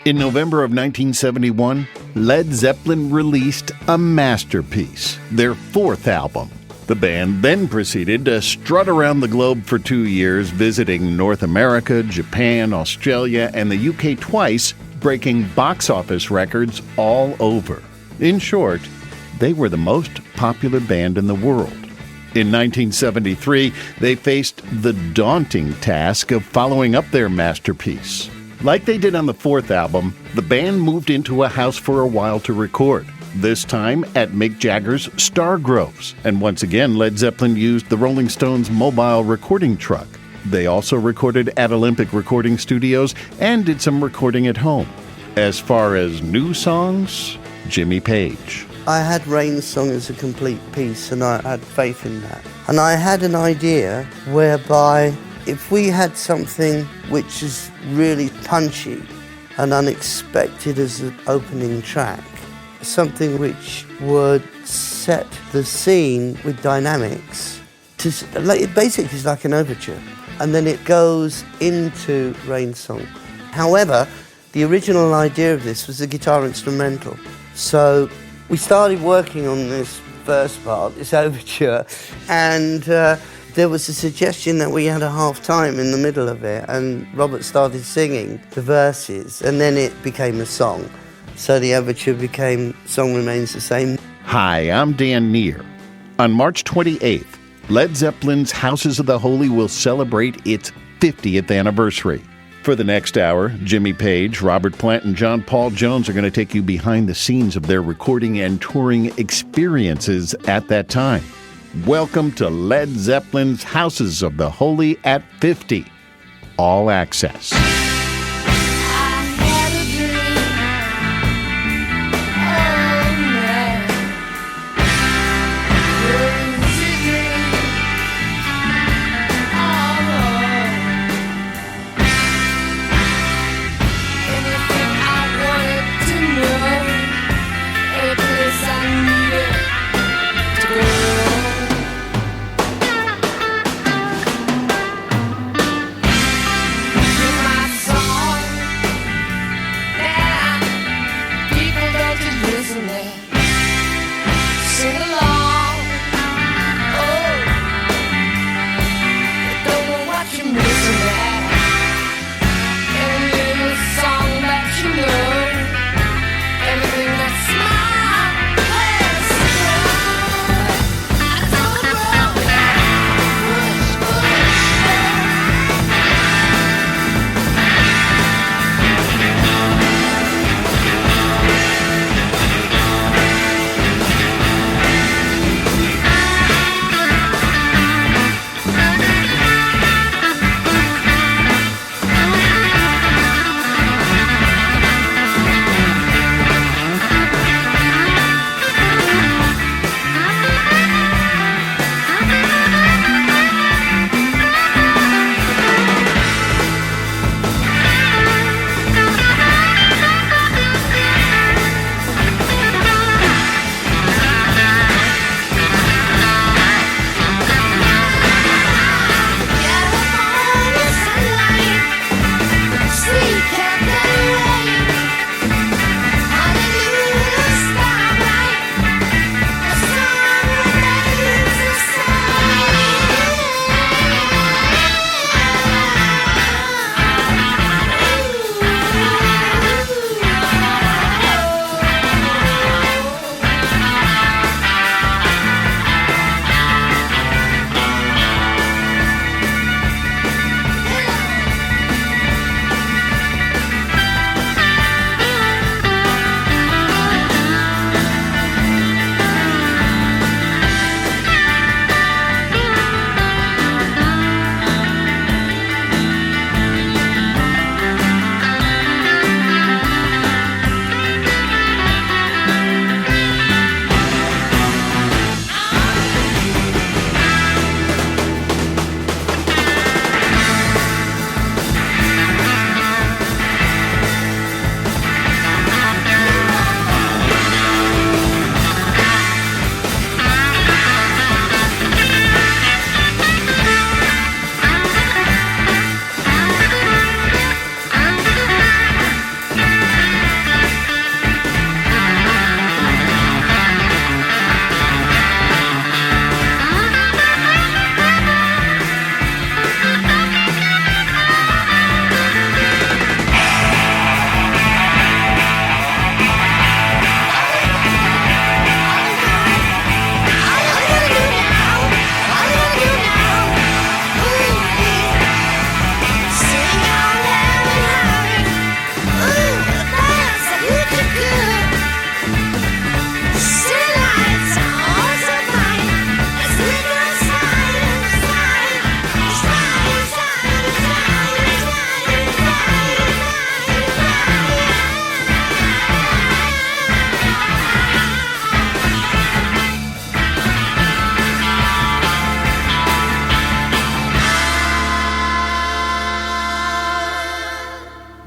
In November of 1971, Led Zeppelin released a masterpiece, their fourth album. The band then proceeded to strut around the globe for 2 years, visiting North America, Japan, Australia, and the UK twice, breaking box office records all over. In short, they were the most popular band in the world. In 1973, they faced the daunting task of following up their masterpiece. Like they did on the fourth album, the band moved into a house for a while to record, this time at Mick Jagger's Stargroves. And once again, Led Zeppelin used the Rolling Stones' mobile recording truck. They also recorded at Olympic Recording Studios and did some recording at home. As far as new songs, Jimmy Page. I had Rain's song as a complete piece, and I had faith in that. And I had an idea whereby if we had something which is really punchy and unexpected as an opening track, something which would set the scene with dynamics, it basically is like an overture, and then it goes into Rain's song. However, the original idea of this was a guitar instrumental. So we started working on this first part, this overture, and there was a suggestion that we had a half time in the middle of it, and Robert started singing the verses, and then it became a song. So the overture became Song Remains the Same. Hi, I'm Dan Neer. On March 28th, Led Zeppelin's Houses of the Holy will celebrate its 50th anniversary. For the next hour, Jimmy Page, Robert Plant, and John Paul Jones are going to take you behind the scenes of their recording and touring experiences at that time. Welcome to Led Zeppelin's Houses of the Holy at 50. All access. My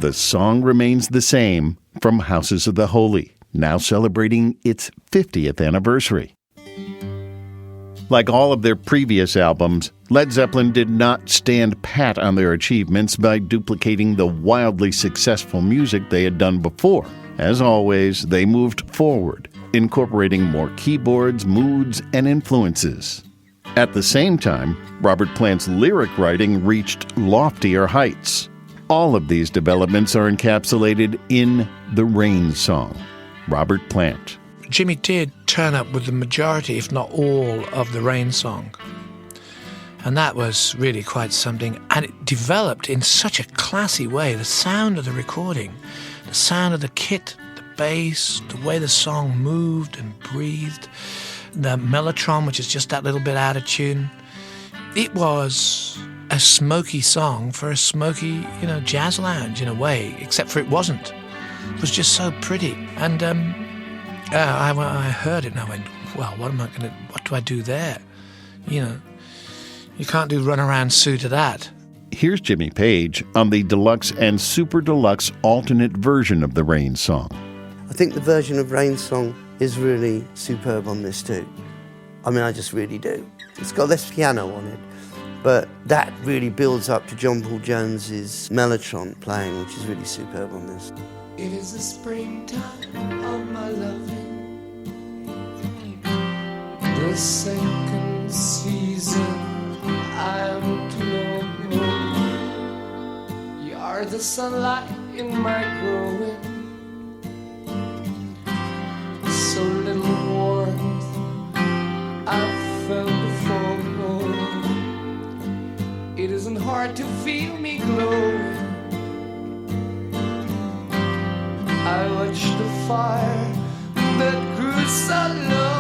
The song remains the same from Houses of the Holy, now celebrating its 50th anniversary. Like all of their previous albums, Led Zeppelin did not stand pat on their achievements by duplicating the wildly successful music they had done before. As always, they moved forward, incorporating more keyboards, moods, and influences. At the same time, Robert Plant's lyric writing reached loftier heights. All of these developments are encapsulated in The Rain Song. Robert Plant. Jimmy did turn up with the majority, if not all, of the Rain Song. And that was really quite something. And it developed in such a classy way. The sound of the recording, the sound of the kit, the bass, the way the song moved and breathed, the mellotron, which is just that little bit out of tune. It was a smoky song for a smoky, jazz lounge in a way, except for it wasn't. It was just so pretty. And I heard it and I went, well, what do I do there? You can't do Run Around Sue to that. Here's Jimmy Page on the deluxe and super deluxe alternate version of the Rain Song. I think the version of Rain Song is really superb on this too. I just really do. It's got less piano on it, but that really builds up to John Paul Jones's mellotron playing, which is really superb on this. It is the springtime of my loving, the second season I am to know. You are the sunlight in my growing, so little warmth I've felt before. It isn't hard to feel me glowing. I watched the fire that grew so low.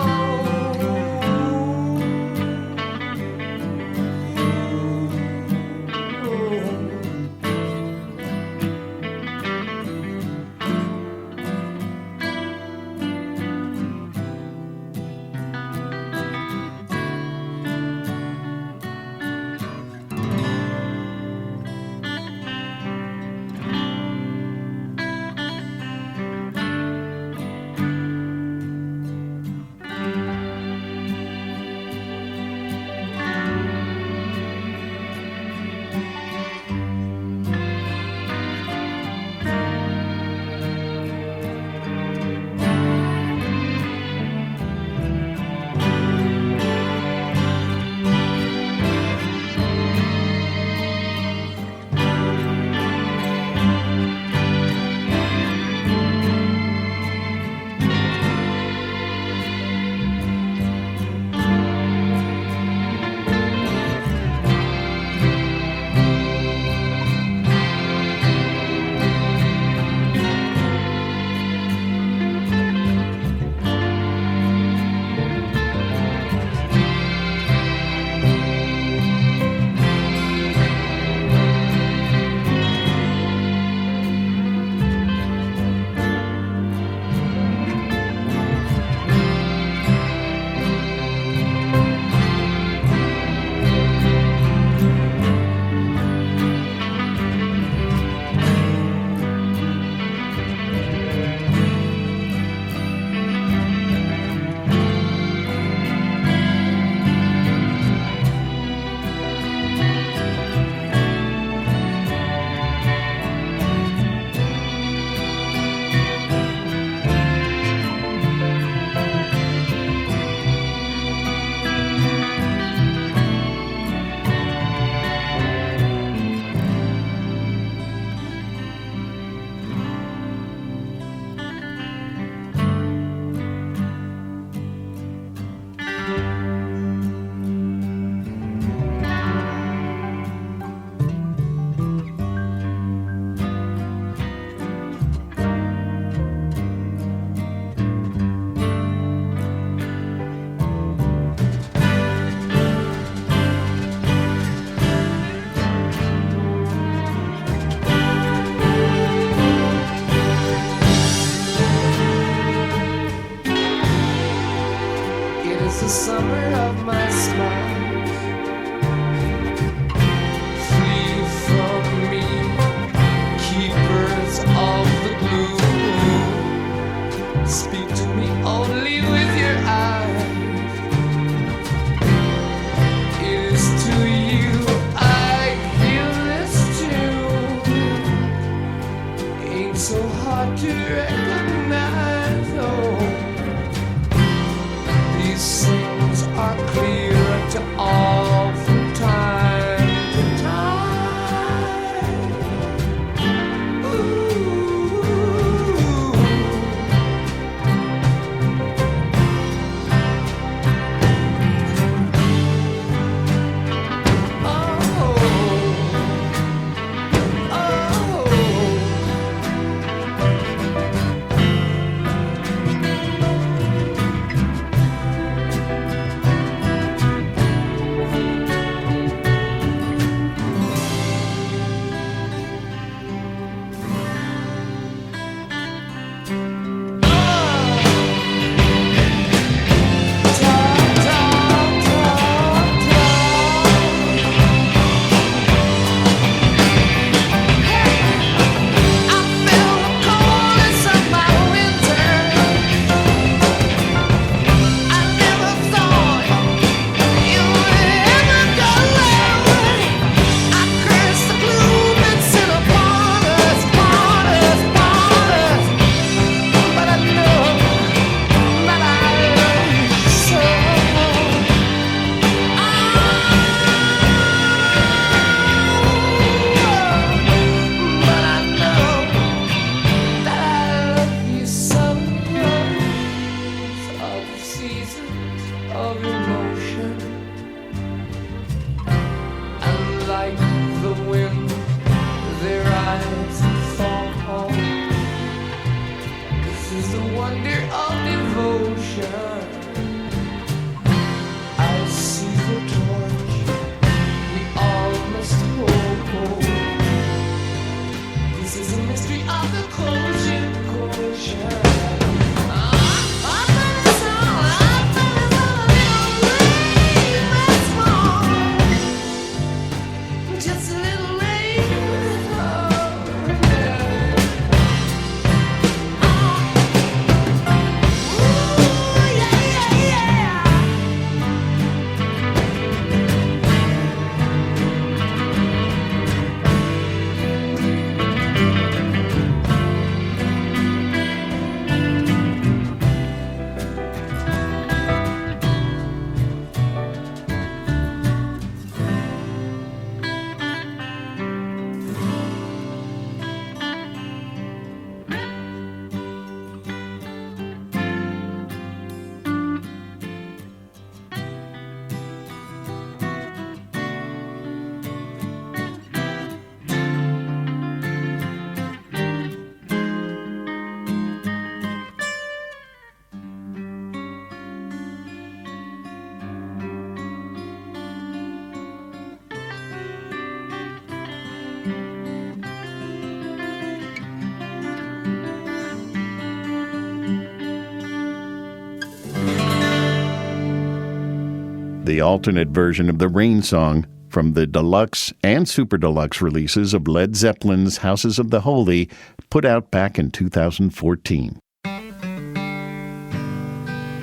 the alternate version of the Rain Song from the deluxe and super deluxe releases of Led Zeppelin's Houses of the Holy, put out back in 2014.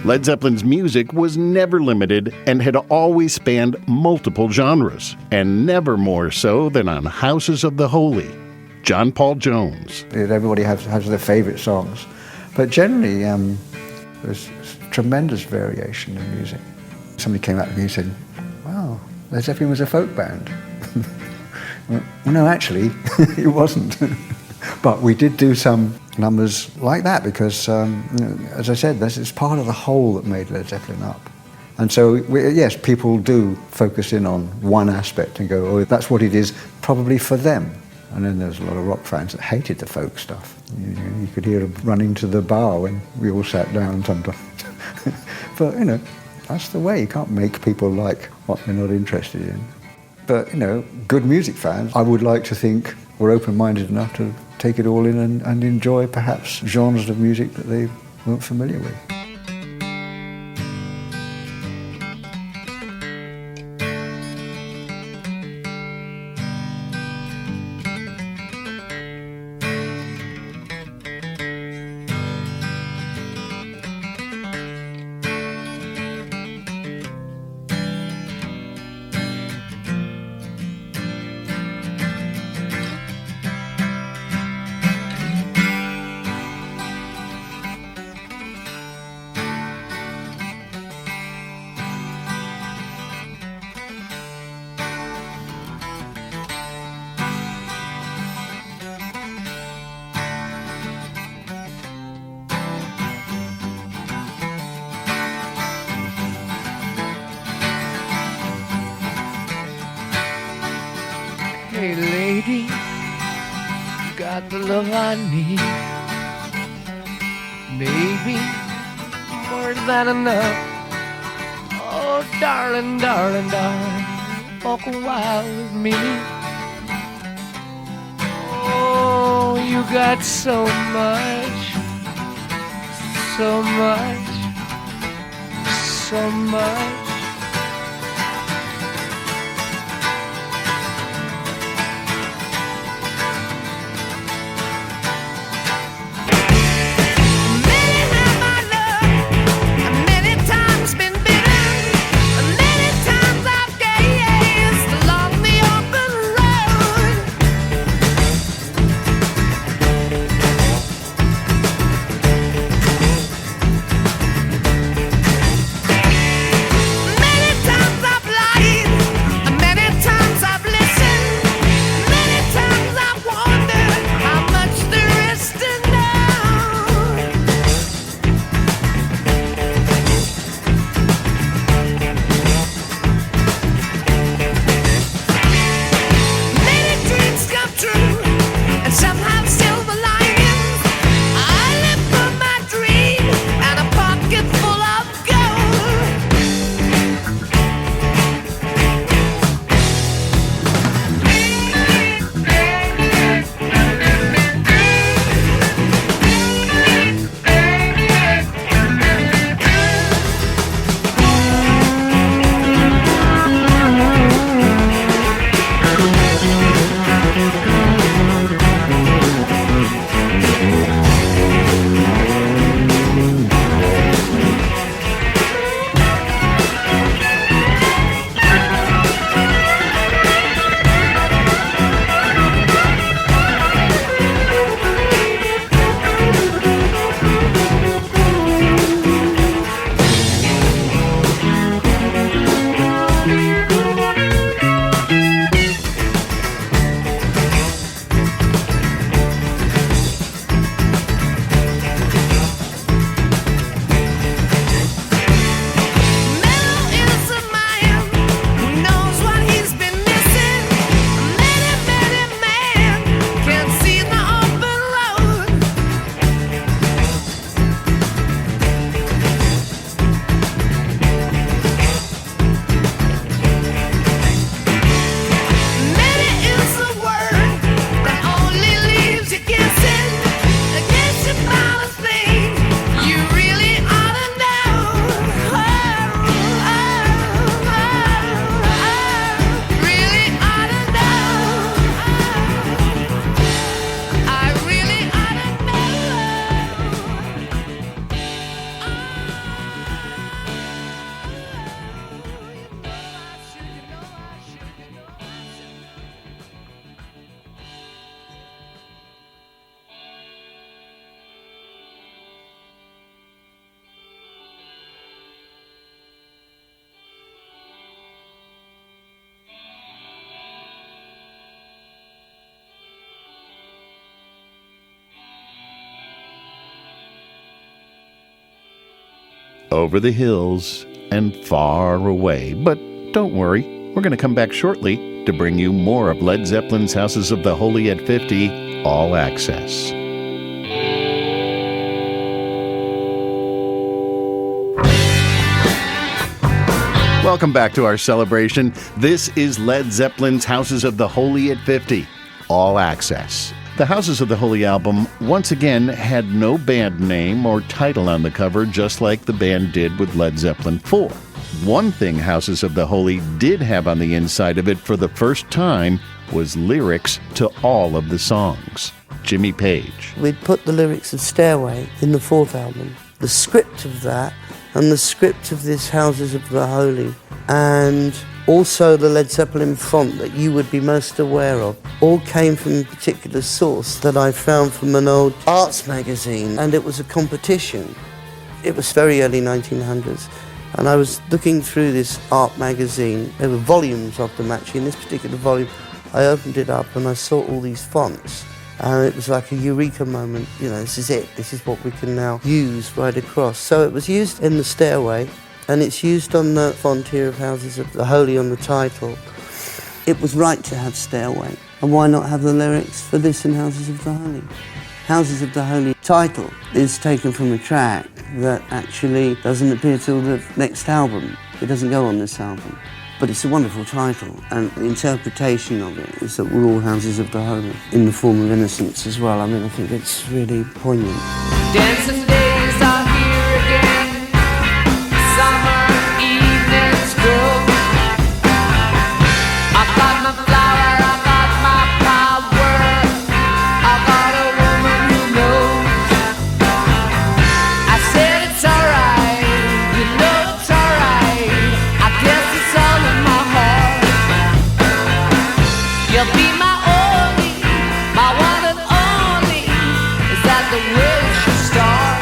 Led Zeppelin's music was never limited and had always spanned multiple genres, and never more so than on Houses of the Holy. John Paul Jones. Everybody has their favorite songs, but generally there's tremendous variation in music. Somebody came up to me and said, "Wow, Led Zeppelin was a folk band." Well, no, actually, it wasn't. But we did do some numbers like that because, as I said, this is part of the whole that made Led Zeppelin up. And so, yes, people do focus in on one aspect and go, "Oh, that's what it is, probably for them." And then there's a lot of rock fans that hated the folk stuff. You could hear them running to the bar when we all sat down sometimes. But, that's the way. You can't make people like what they're not interested in. But, good music fans, I would like to think, were open-minded enough to take it all in and enjoy perhaps genres of music that they weren't familiar with. Hey lady, you got the love I need. Maybe more than enough. Oh darling, darling, darling, walk a while with me. Oh, you got so much, so much, so much. over the hills and far away. But don't worry, we're going to come back shortly to bring you more of Led Zeppelin's Houses of the Holy at 50, All Access. Welcome back to our celebration. This is Led Zeppelin's Houses of the Holy at 50, All Access. The Houses of the Holy album, once again, had no band name or title on the cover, just like the band did with Led Zeppelin 4. One thing Houses of the Holy did have on the inside of it for the first time was lyrics to all of the songs. Jimmy Page. We'd put the lyrics of Stairway in the fourth album, the script of that, and the script of this Houses of the Holy, and also the Led Zeppelin font that you would be most aware of, all came from a particular source that I found from an old arts magazine, and it was a competition. It was very early 1900s, and I was looking through this art magazine. There were volumes of them actually. In this particular volume, I opened it up and I saw all these fonts. And it was like a eureka moment, this is it, this is what we can now use right across. So it was used in the Stairway, and it's used on the font here of Houses of the Holy on the title. It was right to have Stairway, and why not have the lyrics for this in Houses of the Holy? Houses of the Holy title is taken from a track that actually doesn't appear till the next album. It doesn't go on this album. But it's a wonderful title, and the interpretation of it is that we're all Houses of the Holy, in the form of innocence as well. I mean, I think it's really poignant. Dancing days are here again. Summer evenings go. I got my flower, I got my power. I got a woman who knows. I said it's alright, it's alright. I guess it's all in my heart. You'll be my only, my one and only. Is that the way it should start?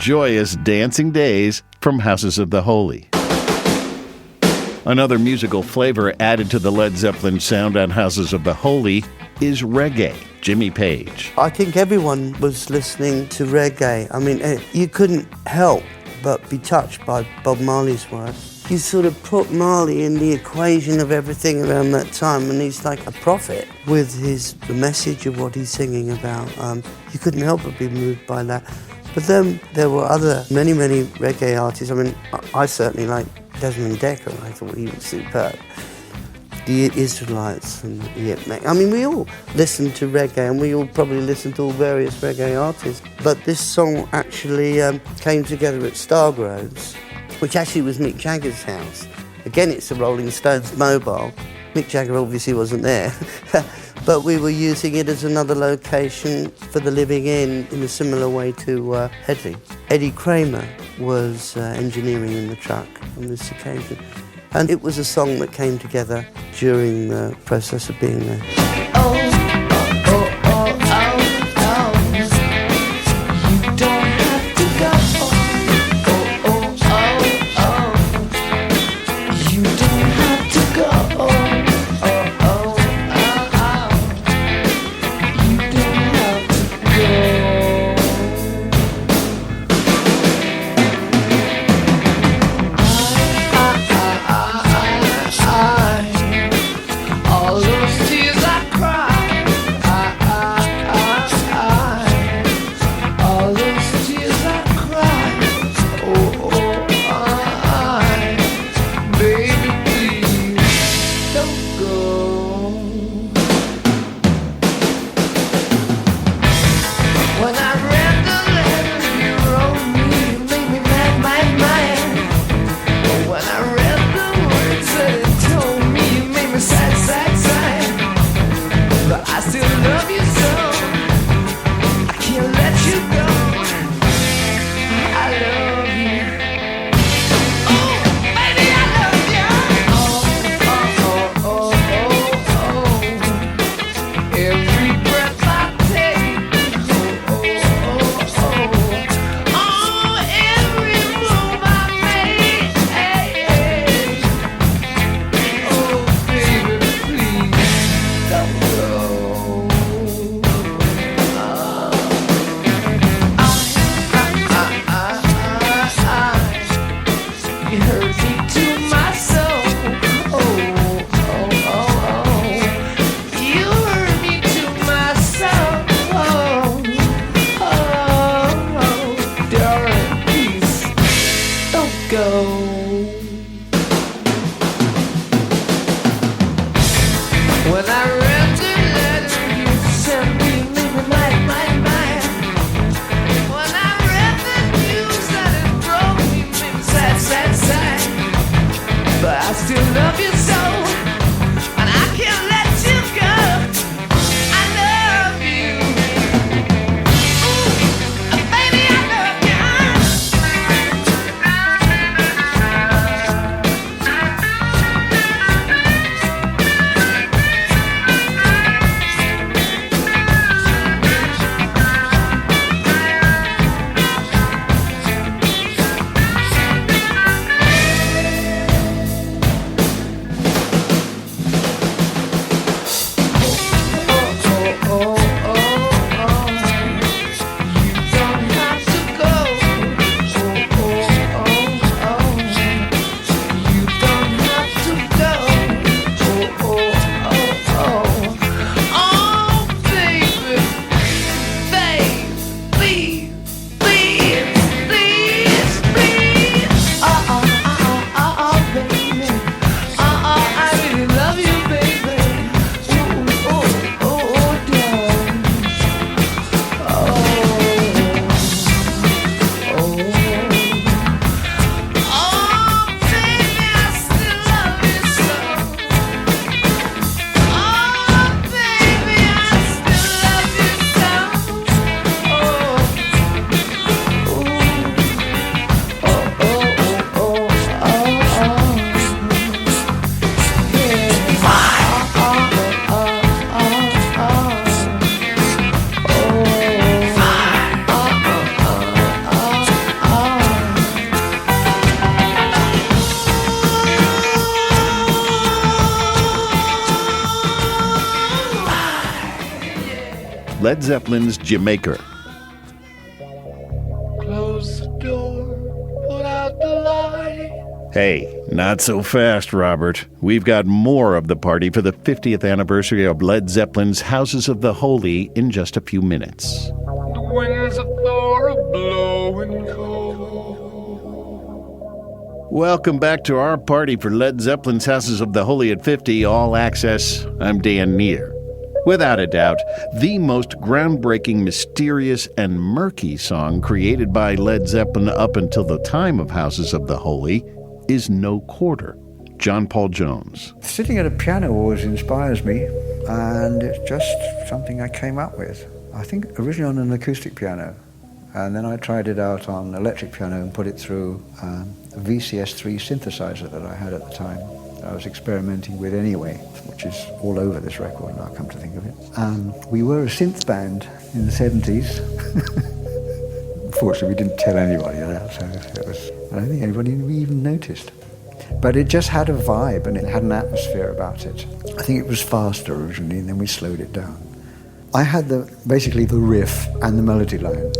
joyous dancing days from Houses of the Holy. Another musical flavor added to the Led Zeppelin sound on Houses of the Holy is reggae. Jimmy Page. I think everyone was listening to reggae. I mean, you couldn't help but be touched by Bob Marley's work. You sort of put Marley in the equation of everything around that time, and he's like a prophet with the message of what he's singing about. You couldn't help but be moved by that. But then there were many reggae artists. I mean, I certainly like Desmond Dekker. I thought he was superb. The Israelites and the Yip Mek. I mean, we all listened to reggae, and we all probably listened to all various reggae artists. But this song actually came together at Stargroves, which actually was Mick Jagger's house. Again, it's a Rolling Stones mobile. Mick Jagger obviously wasn't there, but we were using it as another location for the living in a similar way to Headley. Eddie Kramer was engineering in the truck on this occasion. And it was a song that came together during the process of being there. Led Zeppelin's Jamaica. Close the door, put out the light. Hey, not so fast, Robert. We've got more of the party for the 50th anniversary of Led Zeppelin's Houses of the Holy in just a few minutes. The winds of Thor are blowing cold. Welcome back to our party for Led Zeppelin's Houses of the Holy at 50, All Access. I'm Dan Neer. Without a doubt, the most groundbreaking, mysterious, and murky song created by Led Zeppelin up until the time of Houses of the Holy is No Quarter. John Paul Jones. Sitting at a piano always inspires me, and it's just something I came up with. I think originally on an acoustic piano, and then I tried it out on electric piano and put it through a VCS3 synthesizer that I had at the time. I was experimenting with anyway, which is all over this record now, come to think of it. We were a synth band in the 70s. Unfortunately, we didn't tell anybody that, so I don't think anybody even noticed. But it just had a vibe and it had an atmosphere about it. I think it was faster originally, and then we slowed it down. I had basically the riff and the melody line.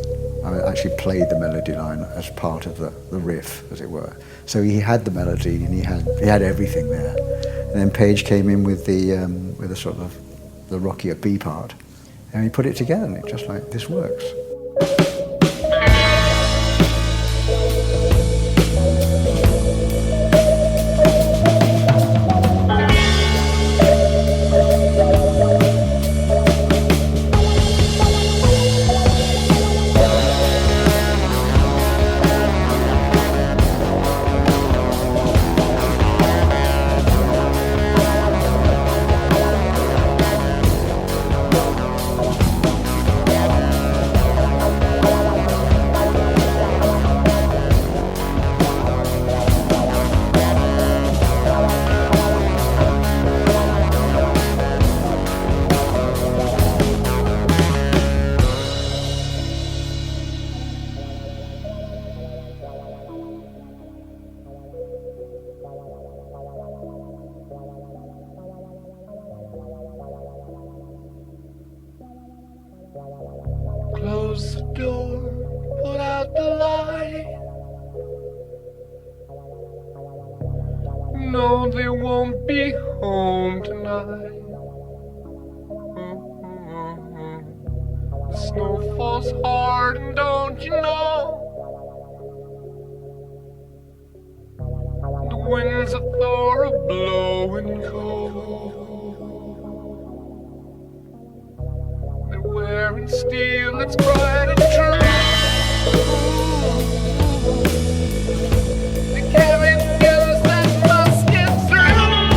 I actually played the melody line as part of the riff, as it were. So he had the melody and he had everything there. And then Page came in with the sort of the rockier B part, and he put it together, and it just like, this works. Close the door, put out the light. No, they won't be home tonight. The snow falls hard, and don't you know? The winds of Thor are blowing cold. They're wearing steel that's bright and true. They carry news that must get through.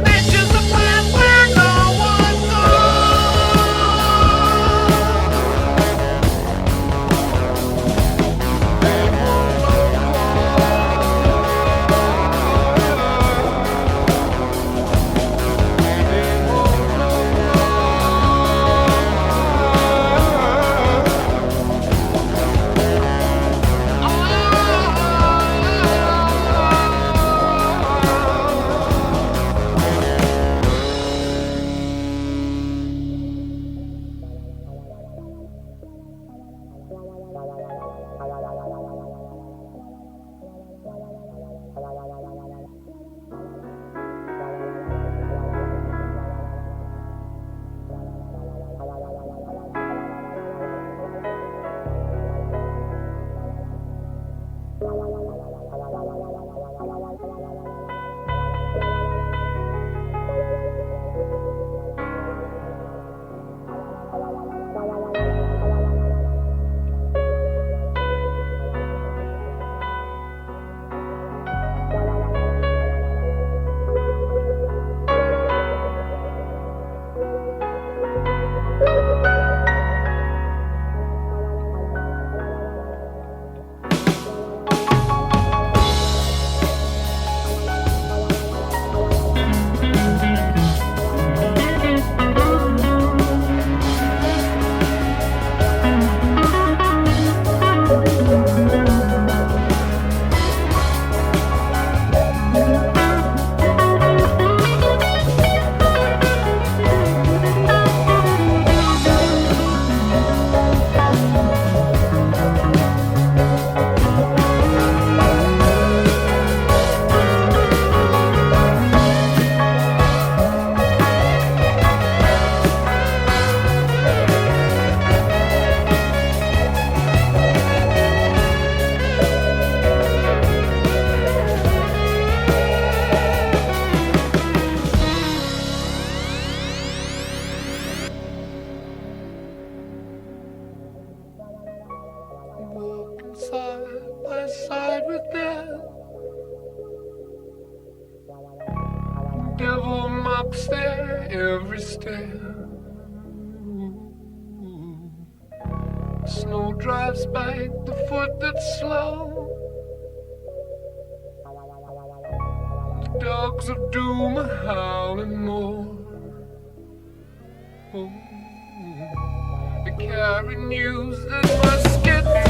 They choose a path where no one goes. They won't know why. They won't know why. with that. Devil mocks their every step. Snow drives back the foot that's slow. The dogs of doom are howling more. Oh, they carry news that must get through.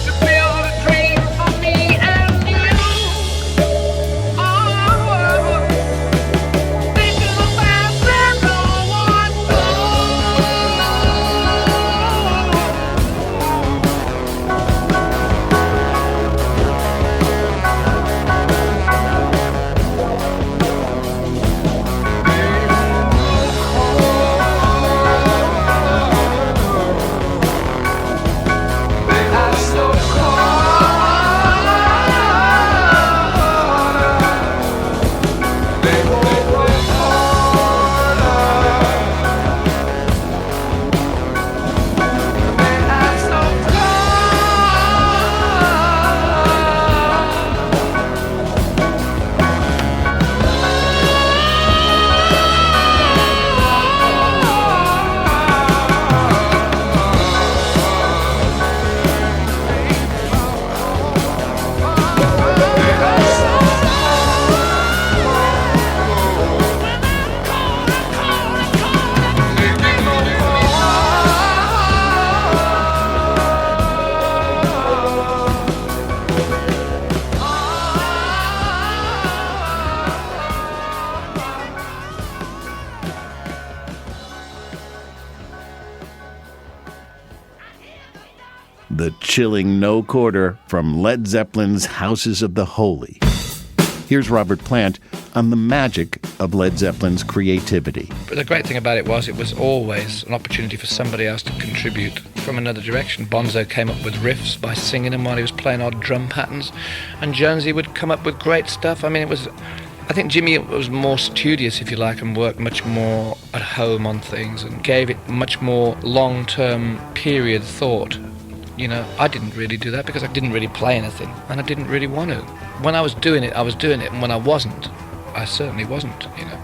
To build a dream for me and you. Oh, thinking about where no one The chilling no quarter from Led Zeppelin's Houses of the Holy. Here's Robert Plant on the magic of Led Zeppelin's creativity. But the great thing about it was always an opportunity for somebody else to contribute from another direction. Bonzo came up with riffs by singing them while he was playing odd drum patterns, and Jonesy would come up with great stuff. I think Jimmy was more studious, if you like, and worked much more at home on things and gave it much more long-term period thought. You know, I didn't really do that because I didn't really play anything, and I didn't really want to. When I was doing it, and when I wasn't, I certainly wasn't, you know.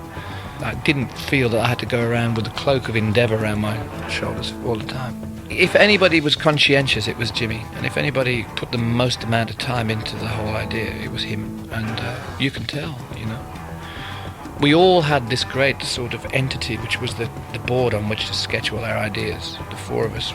I didn't feel that I had to go around with the cloak of endeavour around my shoulders all the time. If anybody was conscientious, it was Jimmy, and if anybody put the most amount of time into the whole idea, it was him, and you can tell, you know. We all had this great sort of entity, which was the board on which to sketch all our ideas, the four of us.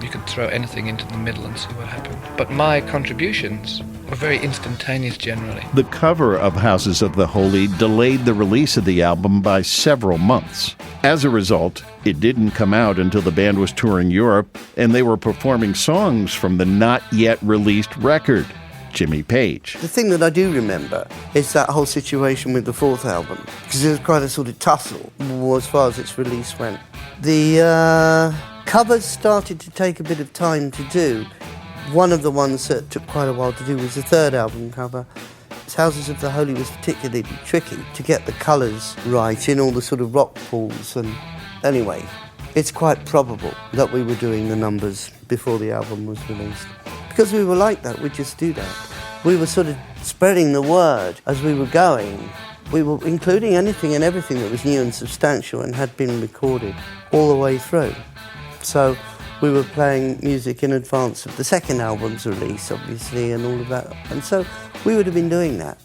You could throw anything into the middle and see what happened. But my contributions were very instantaneous generally. The cover of Houses of the Holy delayed the release of the album by several months. As a result, it didn't come out until the band was touring Europe and they were performing songs from the not yet released record, Jimmy Page. The thing that I do remember is that whole situation with the fourth album, because there was quite a sort of tussle as far as its release went. The covers started to take a bit of time to do. One of the ones that took quite a while to do was the third album cover. Houses of the Holy was particularly tricky to get the colours right in all the sort of rock pools. And anyway, it's quite probable that we were doing the numbers before the album was released. Because we were like that, we'd just do that. We were sort of spreading the word as we were going. We were including anything and everything that was new and substantial and had been recorded all the way through. So we were playing music in advance of the second album's release, obviously, and all of that. And so we would have been doing that.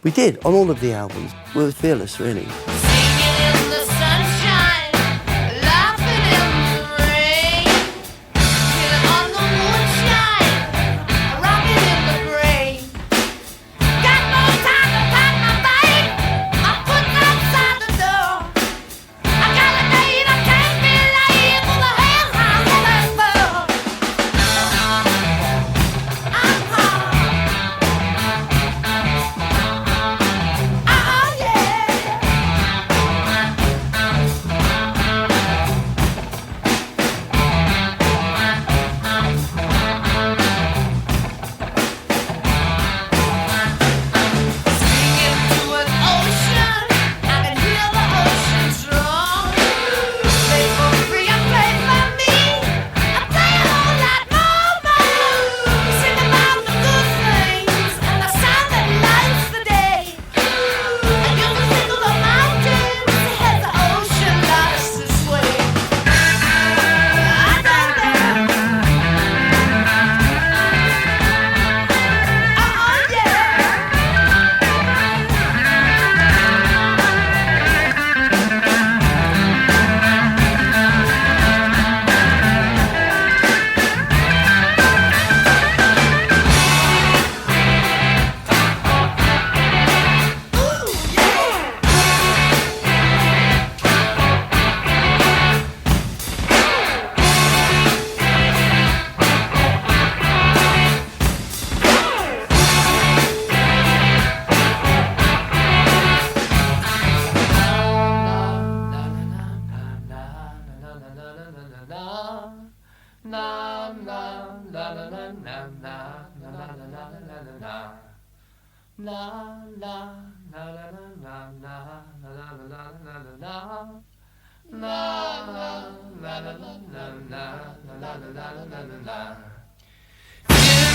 We did, on all of the albums. We were fearless, really.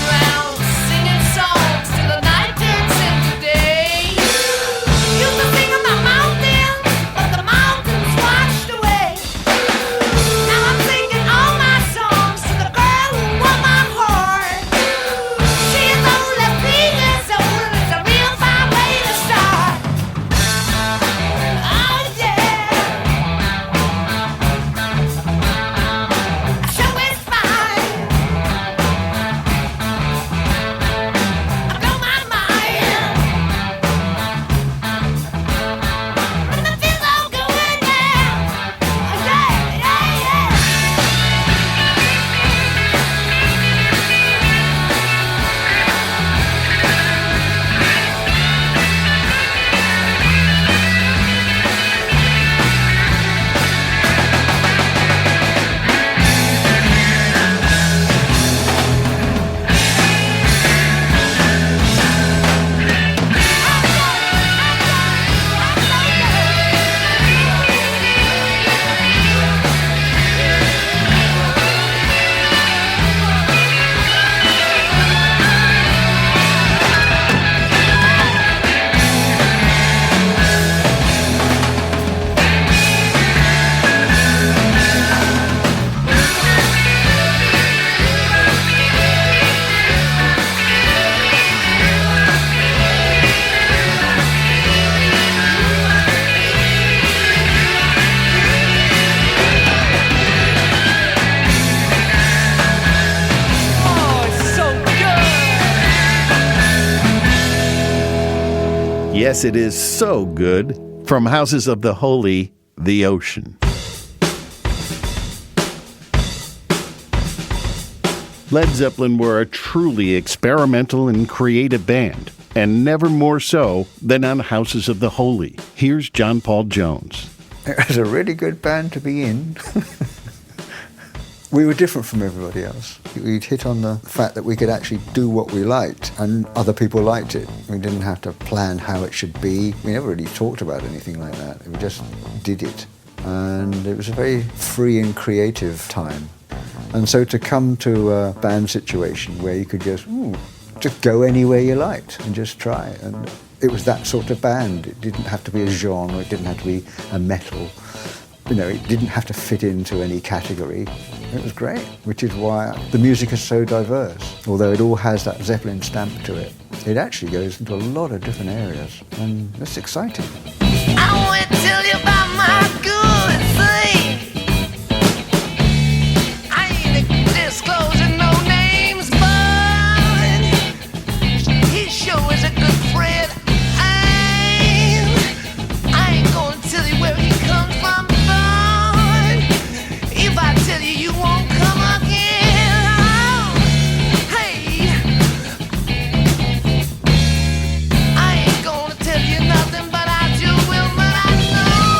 Around singing songs till the night turns into day. Used to sing about mountains, but the mountains washed away. Now I'm singing all my songs to the girl who won my heart. She is only 3 years old and it's a real fine way to start. Oh yeah, so it's fine. I blow my mind. And it feels so good, yeah. Yeah, yeah, yeah. Oh, it's so good. Yes, it is so good. From Houses of the Holy, The Ocean. Led Zeppelin were a truly experimental and creative band, and never more so than on Houses of the Holy. Here's John Paul Jones. It was a really good band to be in. We were different from everybody else. We'd hit on the fact that we could actually do what we liked, and other people liked it. We didn't have to plan how it should be. We never really talked about anything like that. We just did it. And it was a very free and creative time. And so to come to a band situation where you could just go anywhere you liked and just try. And it was that sort of band. It didn't have to be a genre, it didn't have to be a metal. You know, it didn't have to fit into any category. It was great, which is why the music is so diverse. Although it all has that Zeppelin stamp to it, it actually goes into a lot of different areas, and it's exciting. I want to tell you about my good thing. I ain't disclosing no names, but he sure is a good friend. I ain't gonna tell you where he comes from, but if I tell you, you won't come again. Oh, hey, I ain't gonna tell you nothing, but I do will, but I know.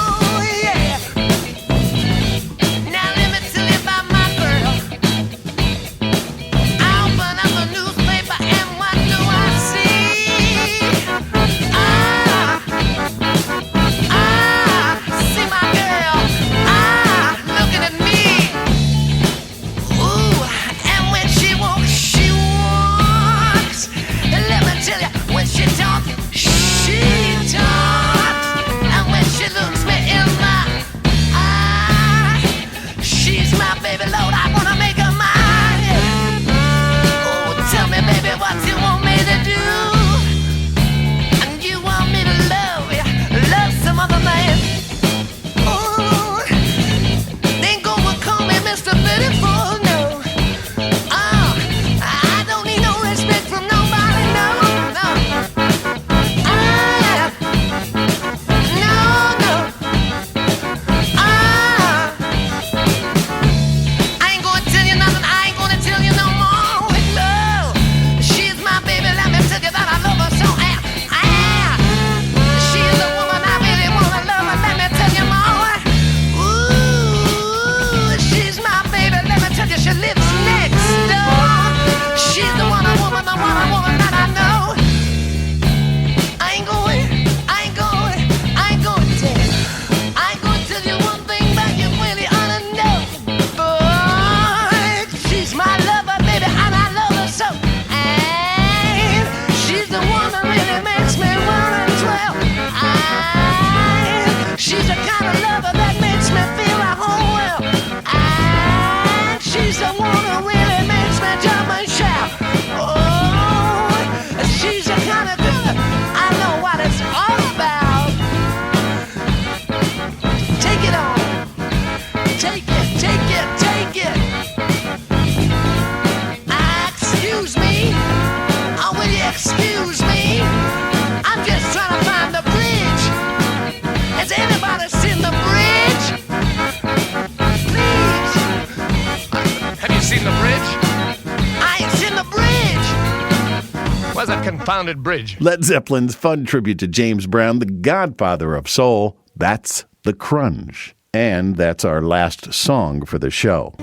confounded bridge. Led Zeppelin's fun tribute to James Brown, the godfather of soul. That's The Crunge. And that's our last song for the show.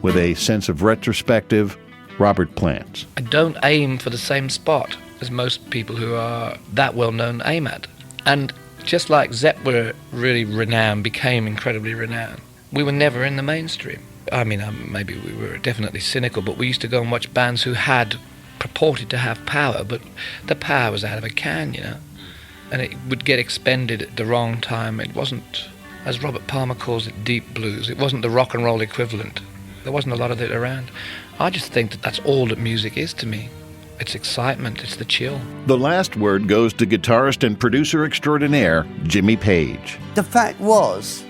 With a sense of retrospective, Robert Plant. I don't aim for the same spot as most people who are that well known aim at. And just like Zepp were really renowned, became incredibly renowned, we were never in the mainstream. I mean, maybe we were definitely cynical, but we used to go and watch bands who had purported to have power, but the power was out of a can, you know, and it would get expended at the wrong time. It wasn't, as Robert Palmer calls it, deep blues. It wasn't the rock and roll equivalent. There wasn't a lot of it around. I just think that that's all that music is to me. It's excitement, it's the chill. The last word goes to guitarist and producer extraordinaire, Jimmy Page. The fact was,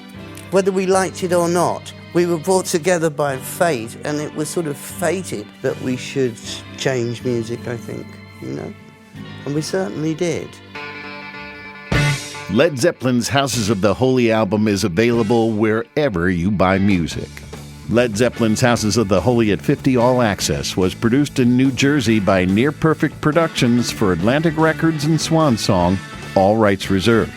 whether we liked it or not, we were brought together by fate, and it was sort of fated that we should change music, I think, you know? And we certainly did. Led Zeppelin's Houses of the Holy album is available wherever you buy music. Led Zeppelin's Houses of the Holy at 50 All Access was produced in New Jersey by Neer Perfect Productions for Atlantic Records and Swan Song, all rights reserved.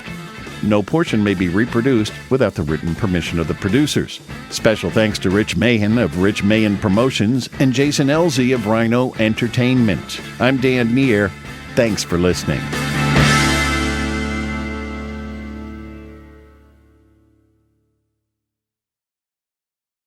No portion may be reproduced without the written permission of the producers. Special thanks to Rich Mahan of Rich Mahan Promotions and Jason Elzey of Rhino Entertainment. I'm Dan Neer. Thanks for listening.